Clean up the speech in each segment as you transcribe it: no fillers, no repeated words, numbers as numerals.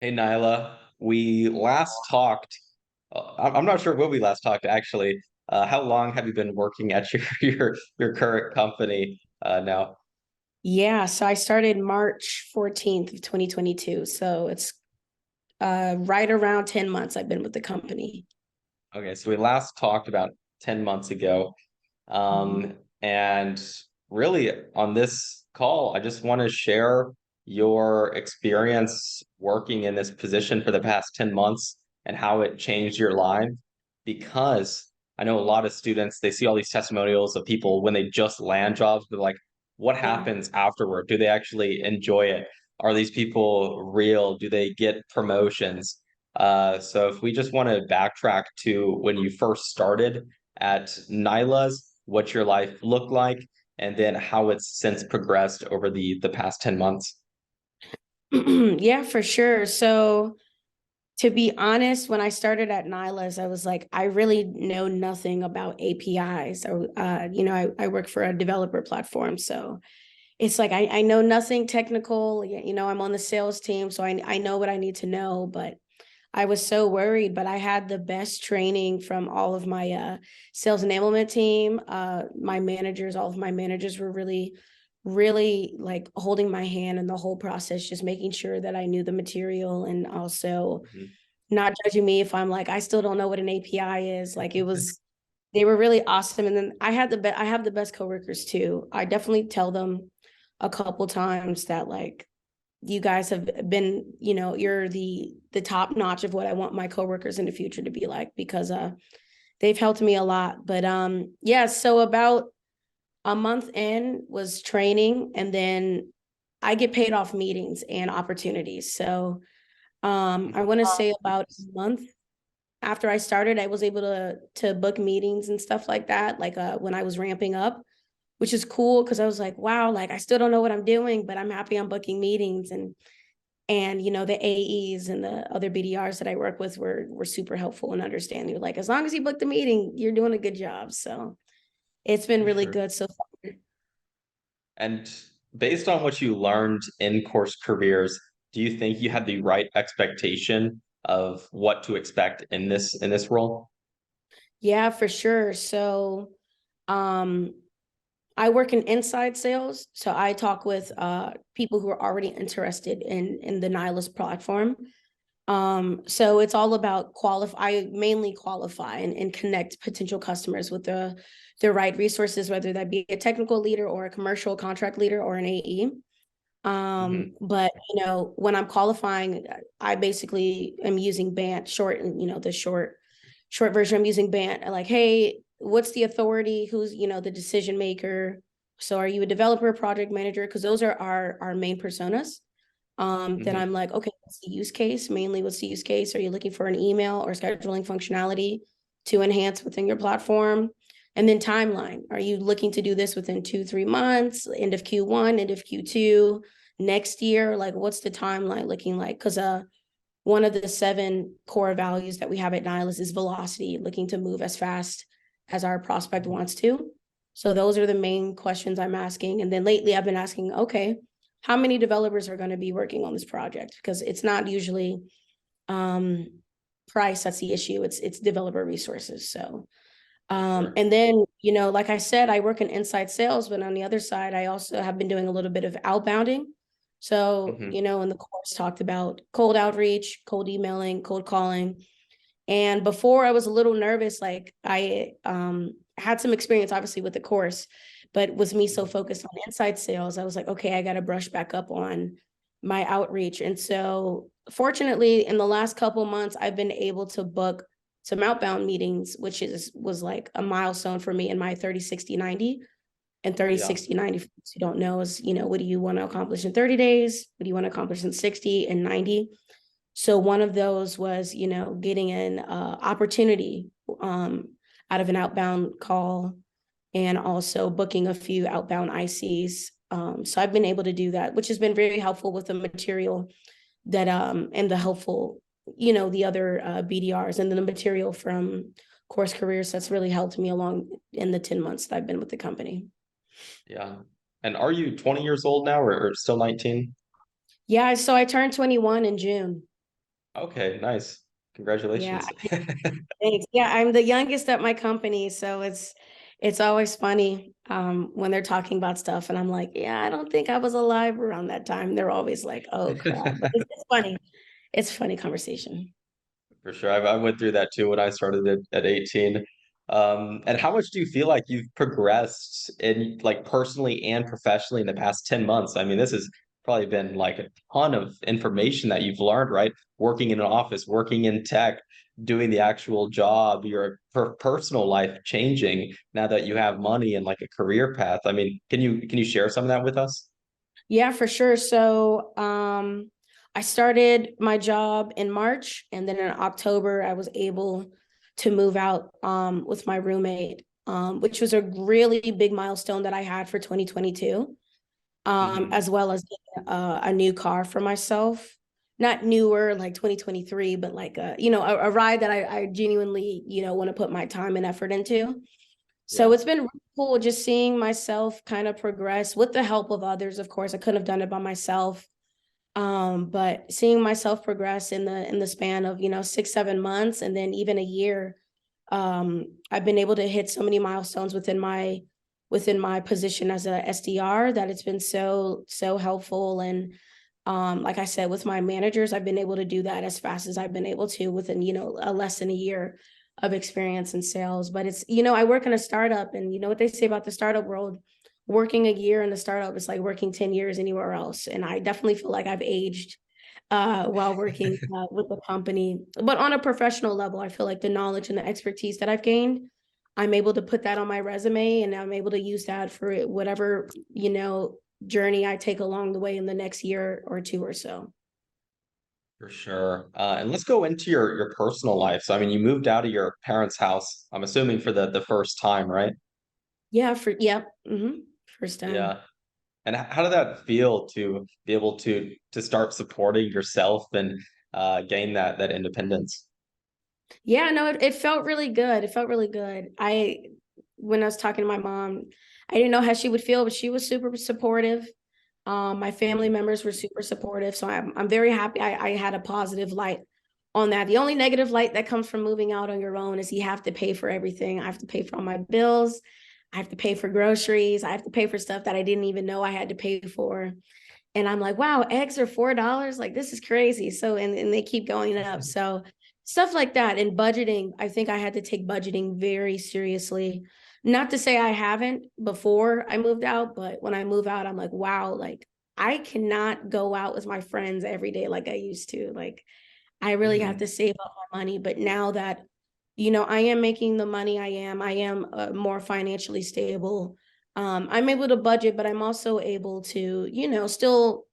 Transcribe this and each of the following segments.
Hey Nyla, we last talked. I'm not sure when we last talked actually. How long have you been working at your current company now? Yeah, so I started March 14th of 2022. So it's right around 10 months I've been with the company. Okay, so we last talked about 10 months ago. Mhm. And really on this call, I just want to share your experience working in this position for the past 10 months and how it changed your life. Because I know a lot of students, they see all these testimonials of people when they just land jobs, but like, what Yeah. happens afterward? Do they actually enjoy it? Are these people real? Do they get promotions? So if we just want to backtrack to when you first started at Nyla's, what your life looked like, and then how it's since progressed over the past 10 months. Yeah, for sure. So to be honest, when I started at Nyla's, I was like, I really know nothing about APIs. So, I work for a developer platform. So it's like I know nothing technical. I'm on the sales team, so I know what I need to know, but I was so worried, but I had the best training from all of my sales enablement team. All of my managers were really, really like holding my hand in the whole process, just making sure that I knew the material and also Mhm. not judging me if I'm like, I still don't know what an API is. They were really awesome. And then I have the best coworkers too. I definitely tell them a couple times that like you guys have been, you're the top notch of what I want my coworkers in the future to be like because they've helped me a lot. But yeah, so about a month in was training, and then I get paid off meetings and opportunities. So I want to say about a month after I started, I was able to book meetings and stuff like that, like when I was ramping up, which is cool because I was like, wow, like I still don't know what I'm doing, but I'm happy I'm booking meetings. And the AEs and the other BDRs that I work with were super helpful and understanding. Like, as long as you book the meeting, you're doing a good job. So it's been For really sure. good so far. And based on what you learned in course careers, do you think you had the right expectation of what to expect in this role? Yeah, for sure. So um I work in inside sales. So I talk with people who are already interested in the Nihilus platform. So it's all about I mainly qualify and connect potential customers with the right resources, whether that be a technical leader or a commercial contract leader or an AE. Hmm. But when I'm qualifying, I basically am using BANT short, and the short version. I'm using BANT. Like, hey, what's the authority? Who's the decision maker? So, are you a developer, project manager? Because those are our main personas. Then Hmm. I'm like, okay, what's the use case? Mainly, what's the use case? Are you looking for an email or scheduling functionality to enhance within your platform? And then timeline. Are you looking to do this within 2, 3 months, end of Q1, end of Q2, next year? Like, what's the timeline looking like? Because one of the 7 core values that we have at Nihilus is velocity, looking to move as fast as our prospect wants to. So those are the main questions I'm asking. And then lately I've been asking, okay, how many developers are going to be working on this project? Because it's not usually um, price that's the issue. It's developer resources. So Sure. and then, like I said, I work in inside sales, but on the other side, I also have been doing a little bit of outbounding. So, Hmm. in the course talked about cold outreach, cold emailing, cold calling. And before I was a little nervous, like I had some experience obviously with the course, but with me so focused on inside sales, I was like, okay, I got to brush back up on my outreach. And so fortunately, in the last couple months, I've been able to book some outbound meetings, which was like a milestone for me in my 30, 60, 90. And 30, Yeah. 60, 90, for those who don't know, is, what do you want to accomplish in 30 days? What do you want to accomplish in 60 and 90? So one of those was, getting an opportunity out of an outbound call and also booking a few outbound ICs. So I've been able to do that, which has been very helpful with the material that and the helpful, the other BDRs and then the material from CourseCareers that's really helped me along in the 10 months that I've been with the company. Yeah. And are you 20 years old now or still 19? Yeah, so I turned 21 in June. Okay, nice. Yeah, Congratulations. thanks. Yeah, I'm the youngest at my company, so it's always funny when they're talking about stuff, and I'm like, yeah, I don't think I was alive around that time. They're always like, oh crap, but it's funny. It's funny conversation. For sure. I went through that too when I started at 18. And how much do you feel like you've progressed in like personally and professionally in the past 10 months? I mean, this has probably been like a ton of information that you've learned, right? Working in an office, working in tech, doing the actual job, your personal life changing now that you have money and like a career path. I mean, can you share some of that with us? Yeah, for sure. So, I started my job in March, and then in October, I was able to move out with my roommate, which was a really big milestone that I had for 2022, Hmm. as well as getting a new car for myself. Not newer, like 2023, but like a ride that I genuinely, want to put my time and effort into. So Yeah. it's been really cool just seeing myself kind of progress with the help of others. Of course, I couldn't have done it by myself. But seeing myself progress in the span of, 6, 7 months, and then even a year, I've been able to hit so many milestones within my position as a SDR that it's been so helpful. And like I said, with my managers, I've been able to do that as fast as I've been able to within, a less than a year of experience in sales. But it's, I work in a startup, and you know what they say about the startup world, working a year in the startup is like working 10 years anywhere else. And I definitely feel like I've aged while working with the company. But on a professional level, I feel like the knowledge and the expertise that I've gained, I'm able to put that on my resume, and I'm able to use that for whatever, journey I take along the way in the next year or two or so. For sure. And let's go into your personal life. So, I mean, you moved out of your parents' house, I'm assuming for the first time, right? Yeah, yep. First time. Yeah. And how did that feel to be able to start supporting yourself and gain that independence? Yeah, no, it felt really good. It felt really good. When I was talking to my mom, I didn't know how she would feel, but she was super supportive. My family Mhm. members were super supportive. So I'm very happy I had a positive light on that. The only negative light that comes from moving out on your own is you have to pay for everything. I have to pay for all my bills. I have to pay for groceries. I have to pay for stuff that I didn't even know I had to pay for. And I'm like, wow, eggs are $4. Like, this is crazy. So, and they keep going up. So, stuff like that. And budgeting, I think I had to take budgeting very seriously. Not to say I haven't before I moved out, but when I move out, I'm like, wow, like, I cannot go out with my friends every day like I used to. Like, I really have to Mhm. save up my money. But now that, I am making the money I am more financially stable. I'm able to budget, but I'm also able to, still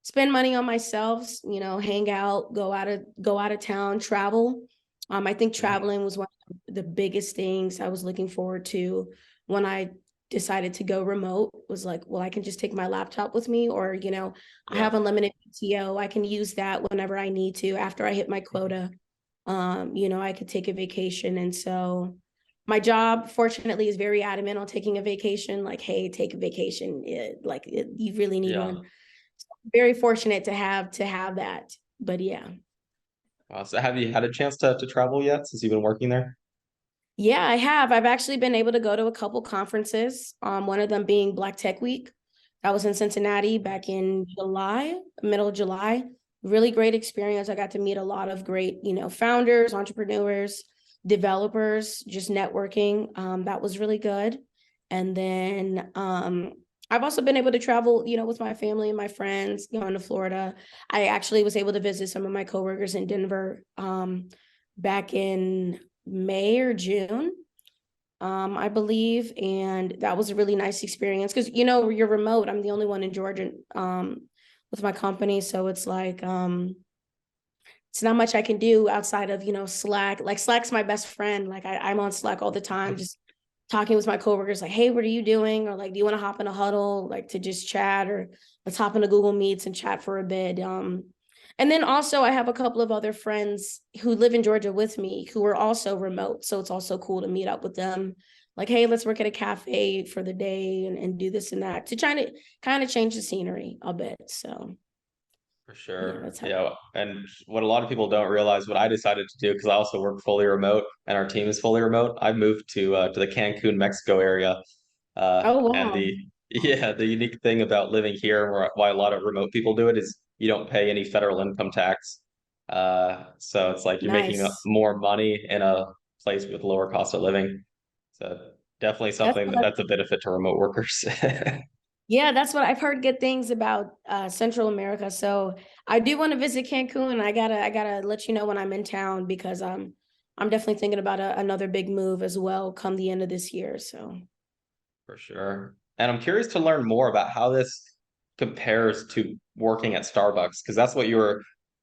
spend money on myself, hang out, go out of town, travel. I think Mhm. traveling was one of the biggest things I was looking forward to when I decided to go remote. Was like, well, I can just take my laptop with me, or I Yeah. have unlimited PTO. I can use that whenever I need to after I hit my quota. I could take a vacation. And so my job, fortunately, is very adamant on taking a vacation. Like, hey, take a vacation. You really need Yeah. one. Very fortunate to have that. But yeah. So have you had a chance to travel yet since you've been working there? Yeah, I have. I've actually been able to go to a couple conferences. One of them being Black Tech Week. I was in Cincinnati back in July, middle of July. Really great experience. I got to meet a lot of great, founders, entrepreneurs, developers, just networking. That was really good. And then I've also been able to travel, with my family and my friends, going to Florida. I actually was able to visit some of my coworkers in Denver back in May or June, I believe. And that was a really nice experience because, you're remote. I'm the only one in Georgia with my company. So it's like, it's not much I can do outside of, Slack. Like, Slack's my best friend. Like, I'm on Slack all the time, just talking with my coworkers, like, hey, what are you doing? Or like, do you want to hop in a huddle, like to just chat, or let's hop into Google Meets and chat for a bit. And then also I have a couple of other friends who live in Georgia with me who are also remote. So it's also cool to meet up with them. Like, hey, let's work at a cafe for the day and do this and that to try to kind of change the scenery a bit. So For Yeah, sure. that's how. Yeah. And what a lot of people don't realize, what I decided to do, because I also work fully remote and our team is fully remote, I moved to the Cancun, Mexico area. Oh And wow, the yeah, the unique thing about living here, why a lot of remote people do it, is you don't pay any federal income tax. So it's like you're making nice. more money in a place with lower cost of living. So definitely That's something what that's a benefit to remote workers. Yeah, that's what I've heard good things about Central America. So I do want to visit Cancun, and I gotta let you know when I'm in town because I'm definitely thinking about another big move as well come the end of this year. So For sure. And I'm curious to learn more about how this compares to working at Starbucks, because that's what you were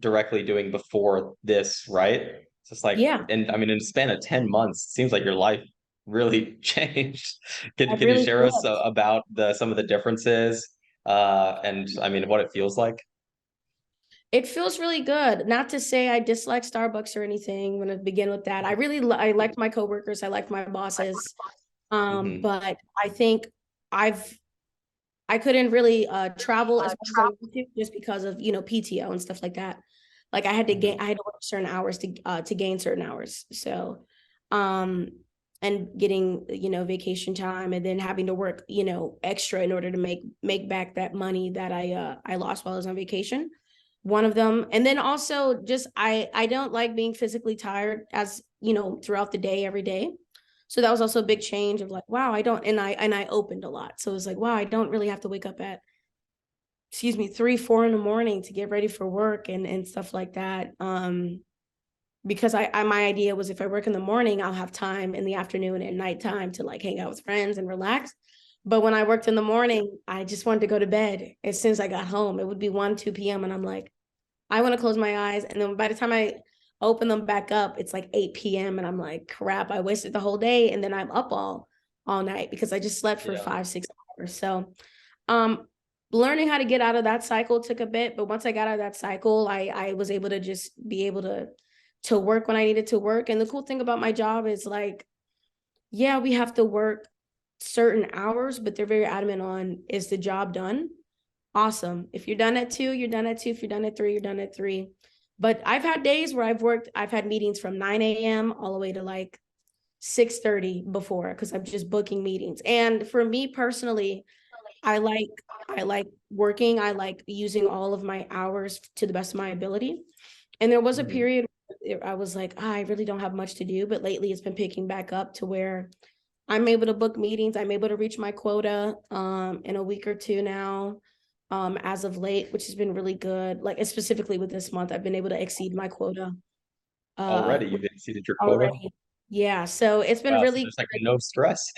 directly doing before this, right? It's just like, yeah, and I mean, in a span of 10 months, it seems like your life really changed. I Can you really share us flipped. about some of the differences, and I mean, what it feels like? It feels really good. Not to say I dislike Starbucks or anything. When I begin with that, I liked my coworkers, I liked my bosses, Hmm. but I think I've I couldn't really travel as much as I wanted to just because of, PTO and stuff like that. Like Hmm. I had to work certain hours to gain certain hours. So um and getting, vacation time and then having to work, extra in order to make back that money that I lost while I was on vacation. One of them. And then also just I don't like being physically tired as, throughout the day every day. So that was also a big change of like, wow, I don't, and I opened a lot. So it was like, wow, I don't really have to wake up at, excuse me, 3, 4 in the morning to get ready for work and stuff like that. Because my idea was if I work in the morning, I'll have time in the afternoon and nighttime to like hang out with friends and relax. But when I worked in the morning, I just wanted to go to bed as soon as I got home. It would be 1, 2 p.m. And I'm like, I want to close my eyes. And then by the time I open them back up, it's like 8 p.m. And I'm like, crap, I wasted the whole day. And then I'm up all night because I just slept for Yeah. 5, 6 hours. So um learning how to get out of that cycle took a bit, but once I got out of that cycle, I was able to just be able to work when I needed to work. And the cool thing about my job is like, yeah, we have to work certain hours, but they're very adamant on is the job done? Awesome. If you're done at 2, you're done at 2. If you're done at 3, you're done at 3. But I've had days where I've had meetings from 9 a.m. all the way to like 6:30 before because I'm just booking meetings. And for me personally, I like I like working. I like using all of my hours to the best of my ability. And there was a Hmm. period where I was like, I really don't have much to do. But lately it's been picking back up to where I'm able to book meetings. I'm able to reach my quota in a week or two now, as of late, which has been really good. Like specifically with this month, I've been able to exceed my quota Already, with you've exceeded your quota. already. Yeah, so it's been Wow. So really there's like no stress.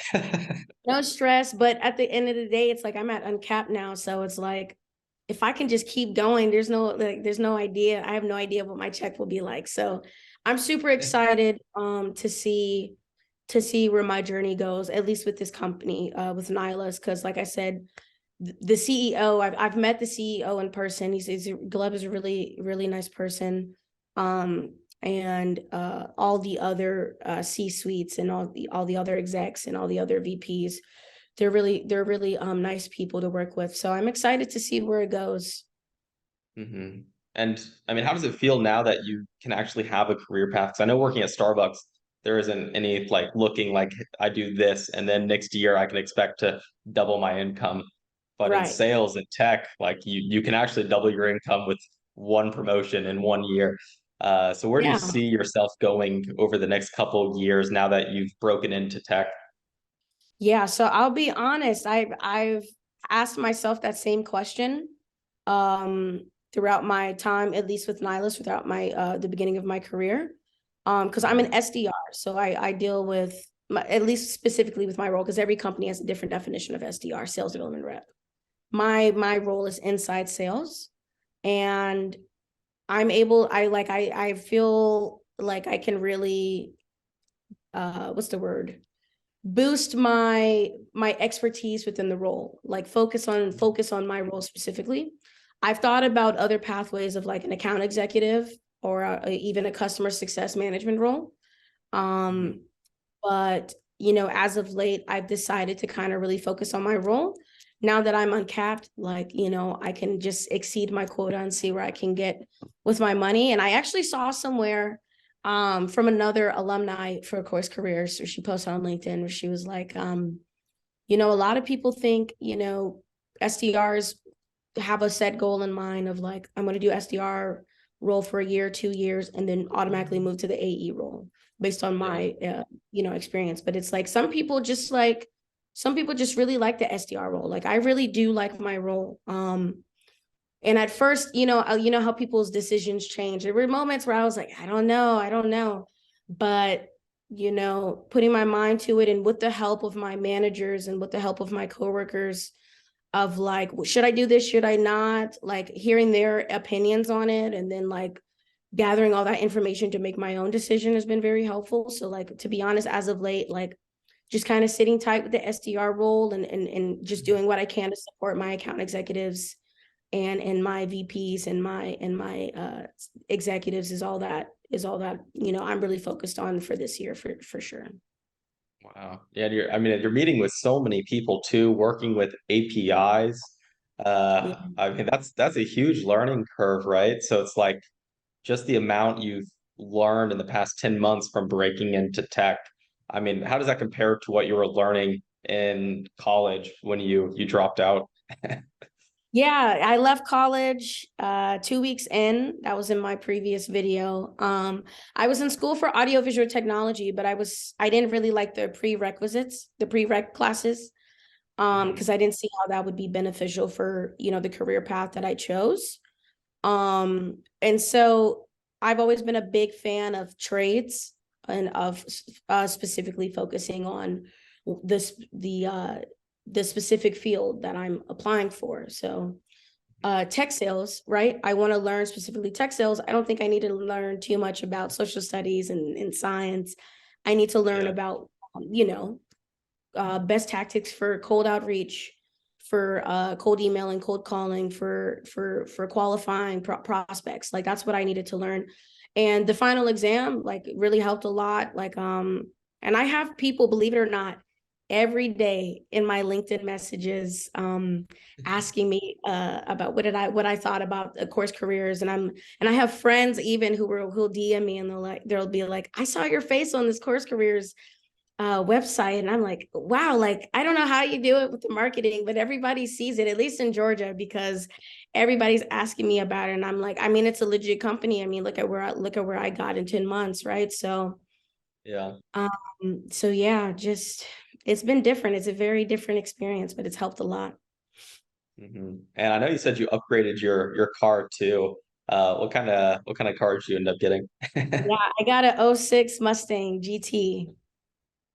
no stress, but at the end of the day, it's like I'm at uncapped now. So it's like if I can just keep going, there's no idea. I have no idea what my check will be like. So I'm super excited to see where my journey goes, at least with this company, with Nyla's, because like I said, the CEO, I've met the CEO in person. Gleb is a really, really nice person. And all the other C-suites and all the other execs and all the other VPs, they're really nice people to work with. So I'm excited to see where it goes. Hmm. And I mean, how does it feel now that you can actually have a career path? Because I know working at Starbucks, there isn't any like looking like I do this and then next year I can expect to double my income. But in Right. sales and tech, like you can actually double your income with one promotion in 1 year. So where do you Yeah. see yourself going over the next couple years now that you've broken into tech? Yeah. So I'll be honest. I've asked myself that same question throughout my time, at least with Nihilus, throughout my the beginning of my career. Because I'm an Mhm. SDR. So I deal with at least specifically with my role, because every company has a different definition of SDR, sales development rep. My role is inside sales. And I feel like I can really what's the word? Boost my expertise within the role, like focus on my role specifically. I've thought about other pathways of like an account executive or even a customer success management role. Mhm. But as of late, I've decided to kind of really focus on my role now that I'm uncapped, like, you know, I can just exceed my quota and see where I can get with my money. And I actually saw somewhere from another alumni for CourseCareers, or she posted on LinkedIn where she was like, you know, a lot of people think, you know, SDRs have a set goal in mind of like, I'm going to do SDR role for a year, 2 years, and then automatically move to the AE role based on my, you know, experience. But it's like, some people just really like the SDR role. Like, I really do like my role. And at first, you know how people's decisions change. There were moments where I was like, I don't know. But, you know, putting my mind to it, and with the help of my managers and with the help of my coworkers, of like, should I do this? Should I not? Like, hearing their opinions on it, and then like gathering all that information to make my own decision has been very helpful. So like, to be honest, as of late, like just kind of sitting tight with the SDR role, and just doing what I can to support my account executives and my VPs and my executives is all that, you know, I'm really focused on for this year, for sure. Wow. Yeah, I mean, you're meeting with so many people too, working with APIs. Yeah. I mean, that's a huge learning curve, right? So it's like just the amount you've learned in the past 10 months from breaking into tech. I mean, how does that compare to what you were learning in college when you dropped out? Yeah, I left college 2 weeks in. That was in my previous video. I was in school for audiovisual technology, but I didn't really like the prerequisites, the prereq classes, because I didn't see how that would be beneficial for, you know, the career path that I chose. And so I've always been a big fan of trades, and of specifically focusing on this the specific field that I'm applying for. So tech sales, right? I want to learn specifically tech sales. I don't think I need to learn too much about social studies and science. I need to learn Yeah. about, you know, best tactics for cold outreach, for cold emailing, cold calling, for qualifying prospects. Like, that's what I needed to learn. And the final exam like really helped a lot. Like, and I have people, believe it or not, every day in my LinkedIn messages asking me about what I thought about the CourseCareers. And I have friends even who'll DM me, and they'll be like, I saw your face on this CourseCareers website, and I'm like, wow, like, I don't know how you do it with the marketing, but everybody sees it, at least in Georgia, because everybody's asking me about it. And I'm like, I mean, it's a legit company. I mean, look at where I got in 10 months, right? So Yeah. so yeah, just, it's been different. It's a very different experience, but it's helped a lot. And I know you said you upgraded your car too. What kind of car did you end up getting? Yeah, I got a '06 Mustang GT,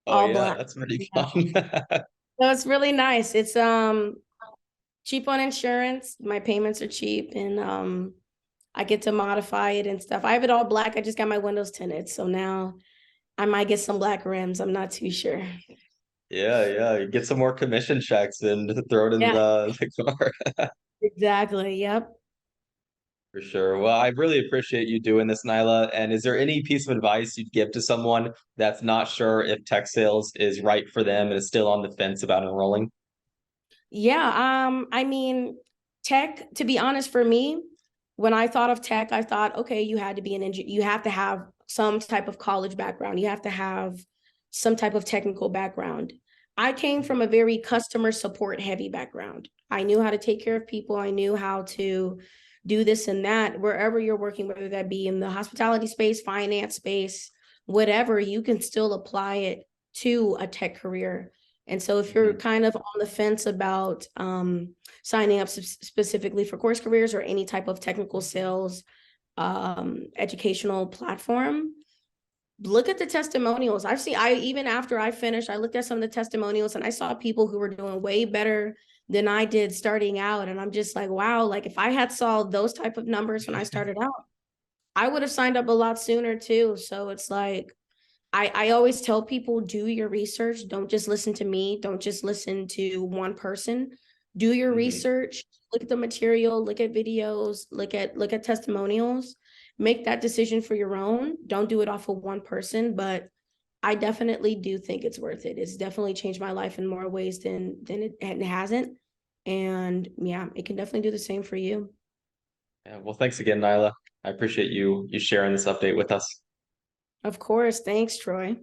Oh all yeah, black. that's pretty Yeah. fun. So it's really nice. It's cheap on insurance. My payments are cheap, and I get to modify it and stuff. I have it all black. I just got my windows tinted, so now I might get some black rims. I'm not too sure. Yeah, yeah. You get some more commission checks and throw it in Yeah, the car. exactly. Yep. For sure. Well, I really appreciate you doing this, Nyla. And is there any piece of advice you'd give to someone that's not sure if tech sales is right for them and is still on the fence about enrolling? Yeah. I mean, tech, to be honest, for me, when I thought of tech, I thought, okay, you had to be an engineer, you have to have some type of college background, you have to have some type of technical background. I came from a very customer support heavy background. I knew how to take care of people, I knew how to do this and that. Wherever you're working, whether that be in the hospitality space, finance space, whatever, you can still apply it to a tech career. And so if you're Mhm. kind of on the fence about signing up specifically for CourseCareers or any type of technical sales educational platform, look at the testimonials. I even after I finished, I looked at some of the testimonials, and I saw people who were doing way better than I did starting out. And I'm just like, wow, like, if I had saw those type of numbers when I started out, I would have signed up a lot sooner too. So it's like, I always tell people, do your research. Don't just listen to me. Don't just listen to one person. Do your Mhm. research. Look at the material. Look at videos. Look at testimonials. Make that decision for your own. Don't do it off of one person. But I definitely do think it's worth it. It's definitely changed my life in more ways than it hasn't. And yeah, it can definitely do the same for you. Yeah, well, thanks again, Nyla. I appreciate you sharing this update with us. Of course. Thanks, Troy.